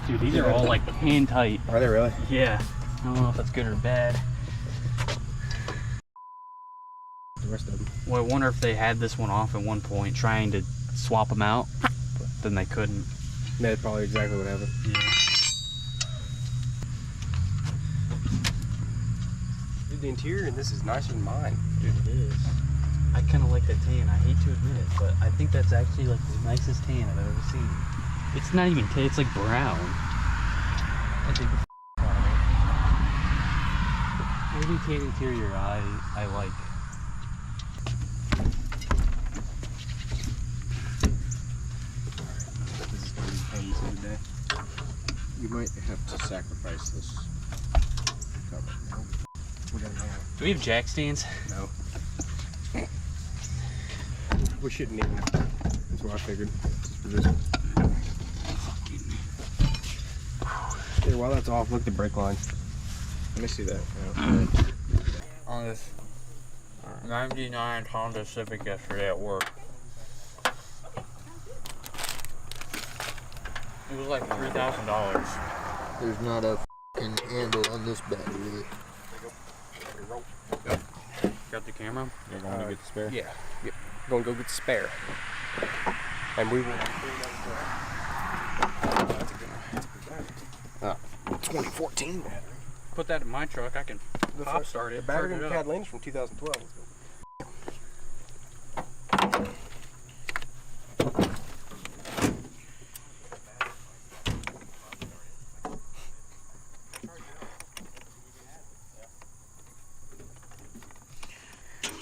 Dude, these are all like hand tight. Are they really? Yeah. I don't know if that's good or bad. The rest of them. Well, I wonder if they had this one off at one point, trying to swap them out, but then they couldn't. That's probably exactly what happened. Yeah. Dude, the interior in this is nicer than mine. Dude, it is. I kind of like that tan. I hate to admit it, but I think that's actually like the nicest tan I've ever seen. It's not even tan, it's like brown. I dig the out of it. Maybe tan interior I like. This is going to be pain so today. You might have to sacrifice this cover. No. We're gonna have. Do we have jack stands? No. We shouldn't even. That's what I figured. Just for this. Here, while that's off, look at the brake line. Let me see that. On this 99 Honda Civic yesterday at work. It was like $3,000. There's not a f***ing handle on this battery. Got the camera? You're going to get the spare? Yeah. Yep. Going to go get the spare. And we will. That's a good one. 2014 battery. Put that in my truck. I can pop start it. The battery in start the it up. Catalina's from 2012. Let's go.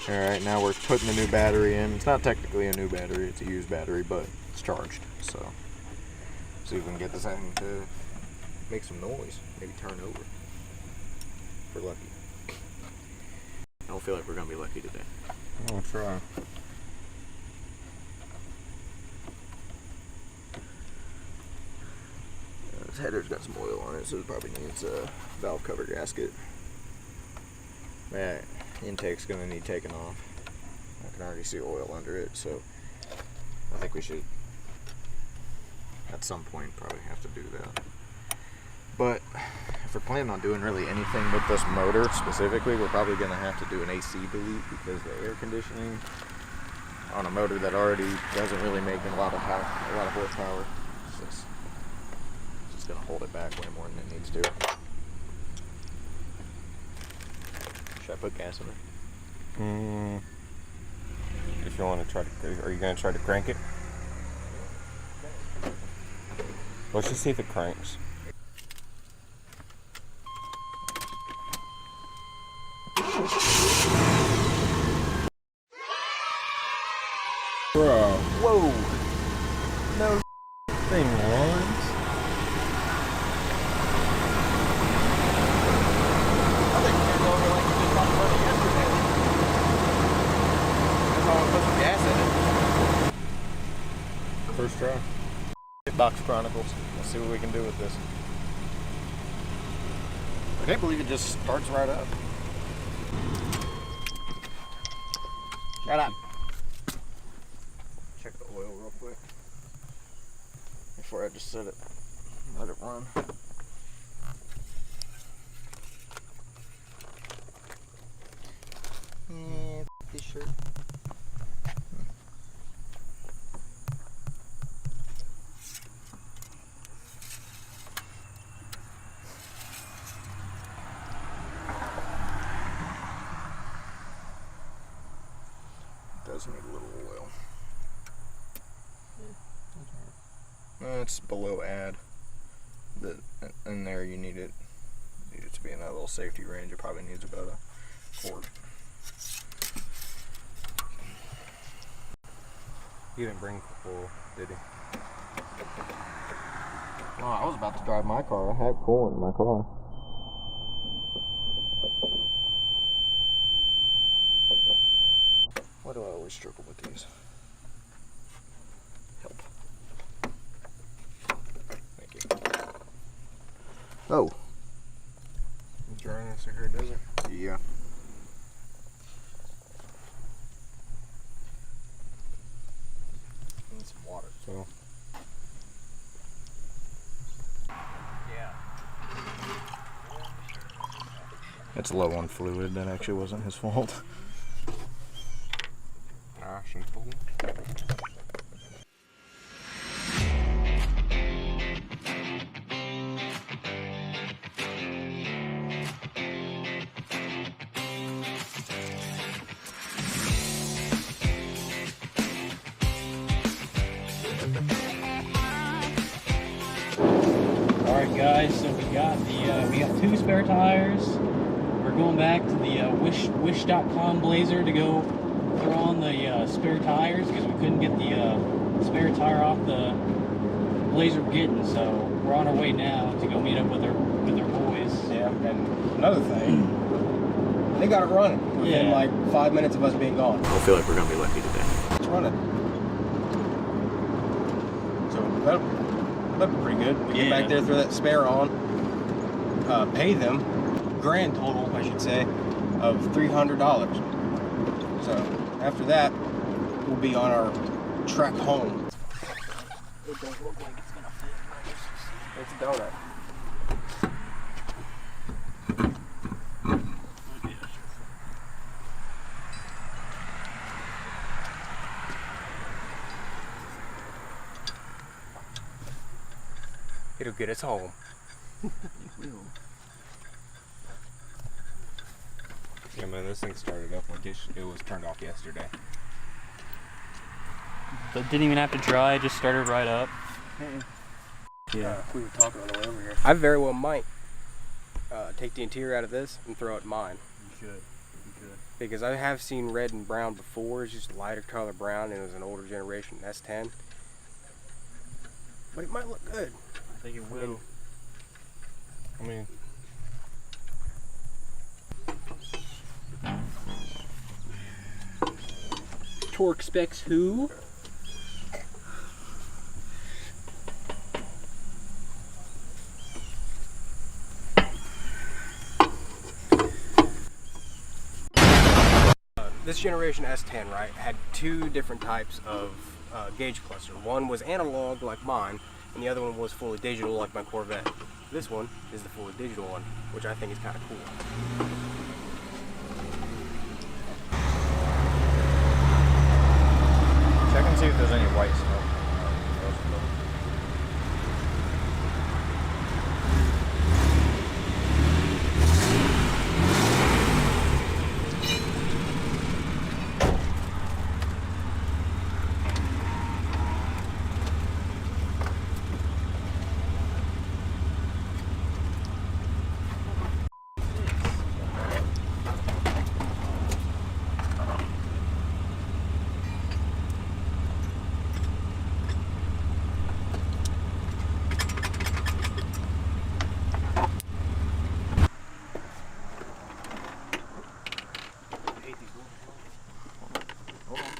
Alright, now we're putting the new battery in. It's not technically a new battery, it's a used battery, but it's charged. So, see if we can get this thing to make some noise. Maybe turn over. If we're lucky. I don't feel like we're going to be lucky today. I'll try. This header's got some oil on it, so it probably needs a valve cover gasket. That intake's going to need taken off. I can already see oil under it, so I think we should, at some point, probably have to do that. But if we're planning on doing really anything with this motor specifically, we're probably going to have to do an AC delete because the air conditioning on a motor that already doesn't really make a lot of power, a lot of horsepower, it's just going to hold it back way more than it needs to. Should I put gas in there? If you want to try to, are you going to try to crank it? Let's just see if it cranks. Bro. Whoa! No Thing runs. I think it goes over like you just talked about it yesterday. That's all I put some gas in it. First try. Box Chronicles. Let's see what we can do with this. I can't believe it just starts right up. Shut up. Check the oil real quick before I just set it. Let it run. Yeah, this shirt. Does need a little oil. It's below add. In there you need it to be in that little safety range. It probably needs about a quart. He didn't bring oil, did he? Oh, I was about to drive my car. I have coolant in my car. Why do I always struggle with these? Help. Thank you. Oh. Drying this here, does it? Yeah. Need some water. So. It's low on fluid. That actually wasn't his fault. Nice and full. Alright guys, so we got two spare tires. We're going back to the wish.com Blazer to go throw on the spare tires because we couldn't get the spare tire off the Blazer we're getting, so we're on our way now to go meet up with our boys. Yeah, and another thing, they got it running within like 5 minutes of us being gone. I feel like we're gonna be lucky today. It's running. So that'll be pretty good. We get back there, throw that spare on, pay them, grand total, I should say, of $300. So after that, we'll be on our trek home. It don't look like it's gonna fit. It's a donut. It'll get us home. It will. Yeah, man, this thing started up like it was turned off yesterday. But didn't even have to dry, it just started right up. Yeah. We were talking on the way over here. I very well might take the interior out of this and throw it in mine. You should. Because I have seen red and brown before. It's just lighter color brown, and it was an older generation S10. But it might look good. I think it will. I mean, Torque specs who? This generation S10, right, had two different types of gauge cluster. One was analog like mine, and the other one was fully digital like my Corvette. This one is the fully digital one, which I think is kind of cool. Check and see if there's any white smoke.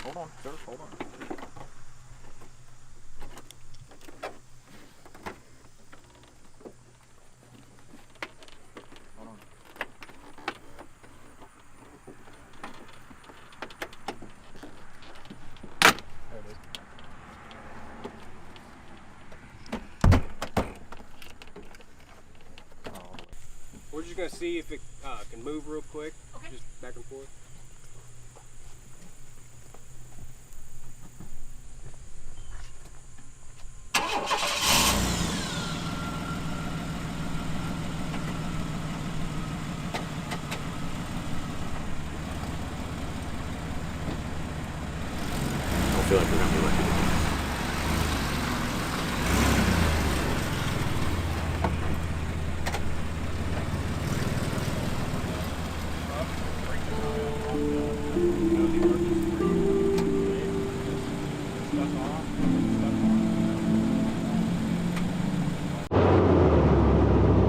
Hold on, sir, hold on. Hold on. There it is. We're just gonna see if it can move real quick, just back and forth. I feel like we're gonna be lucky today.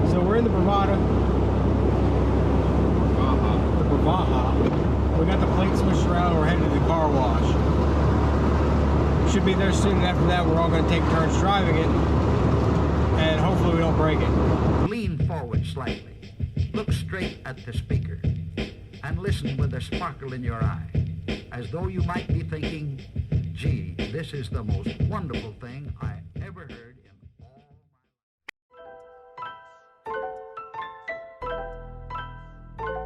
So we're in the Bravada. The Bravaja. We got the plate switched around. We're headed to the car wash. Should be there soon. After that, we're all going to take turns driving it, and hopefully we don't break it. Lean forward slightly, look straight at the speaker, and listen with a sparkle in your eye, as though you might be thinking, gee, this is the most wonderful thing I ever heard in all my life.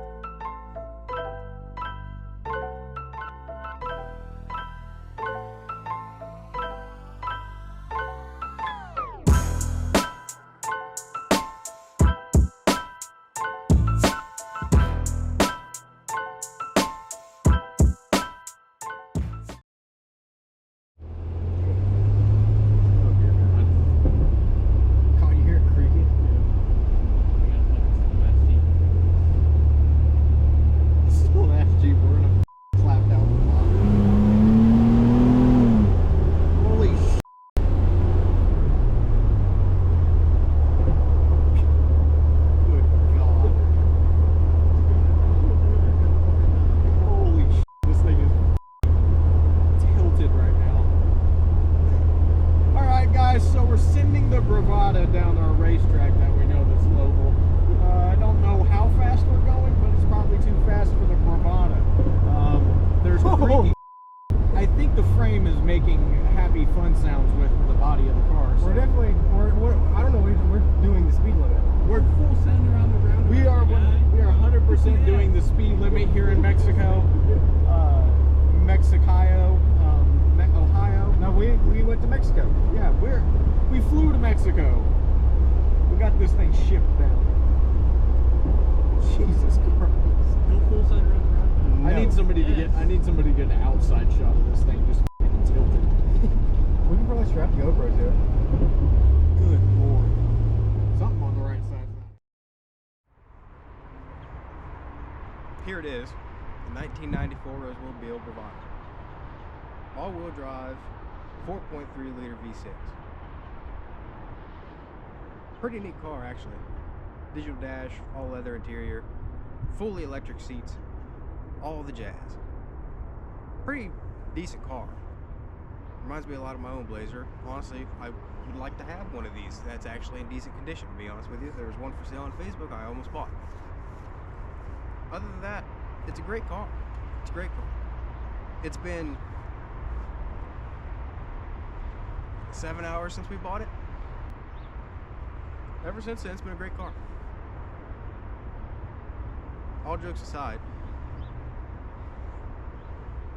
freaky. I think the frame is making happy fun sounds with the body of the car. So. We're definitely, I don't know, we're doing the speed limit. We're full send around the roundabout. We are 100% doing the speed limit here in Mexico, Ohio. No, we went to Mexico. Yeah, we flew to Mexico. We got this thing shipped down. Jesus Christ. Go full send around the roundabout. I need somebody to get an outside shot of this thing just f***ing tilted. We can probably strap the GoPro to it. Good Lord. Something on the right side. Here it is, the 1994 Oldsmobile Bravada. All-wheel drive, 4.3 liter V6. Pretty neat car, actually. Digital dash, all leather interior, fully electric seats, all the jazz. Pretty decent car. Reminds me a lot of my own Blazer. Honestly, I would like to have one of these that's actually in decent condition, to be honest with you. There was one for sale on Facebook I almost bought. Other than that, it's a great car. It's a great car. It's been 7 hours since we bought it. Ever since then, it's been a great car. All jokes aside,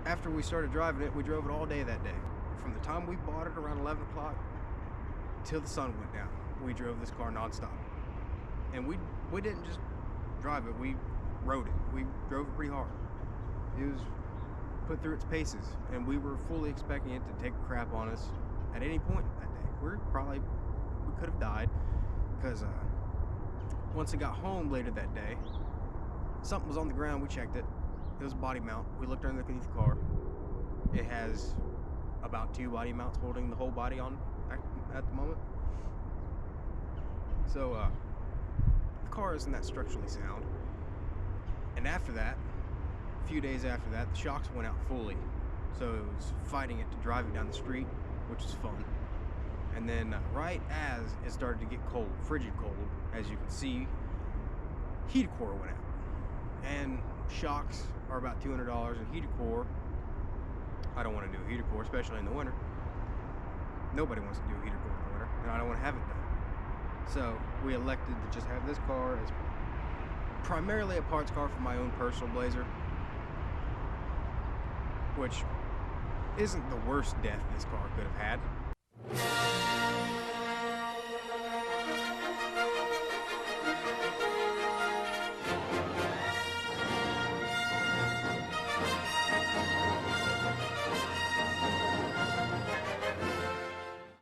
after we started driving it, we drove it all day that day. From the time we bought it around 11 o'clock till the sun went down, we drove this car nonstop. And we didn't just drive it, we rode it. We drove it pretty hard. It was put through its paces, and we were fully expecting it to take a crap on us at any point that day. We could have died, because once it got home later that day, something was on the ground. We checked it. It was a body mount. We looked underneath the car. It has about 2 body mounts holding the whole body on at the moment. So the car isn't that structurally sound. And after that, a few days after that, the shocks went out fully. So it was fighting it to drive it down the street, which was fun. And then right as it started to get cold, frigid cold, as you can see, heated core went out. And shocks are about $200, and heated core, I don't want to do a heated core, especially in the winter. Nobody wants to do a heated core in the winter, and I don't want to have it done. So we elected to just have this car as primarily a parts car for my own personal Blazer, which isn't the worst death this car could have had.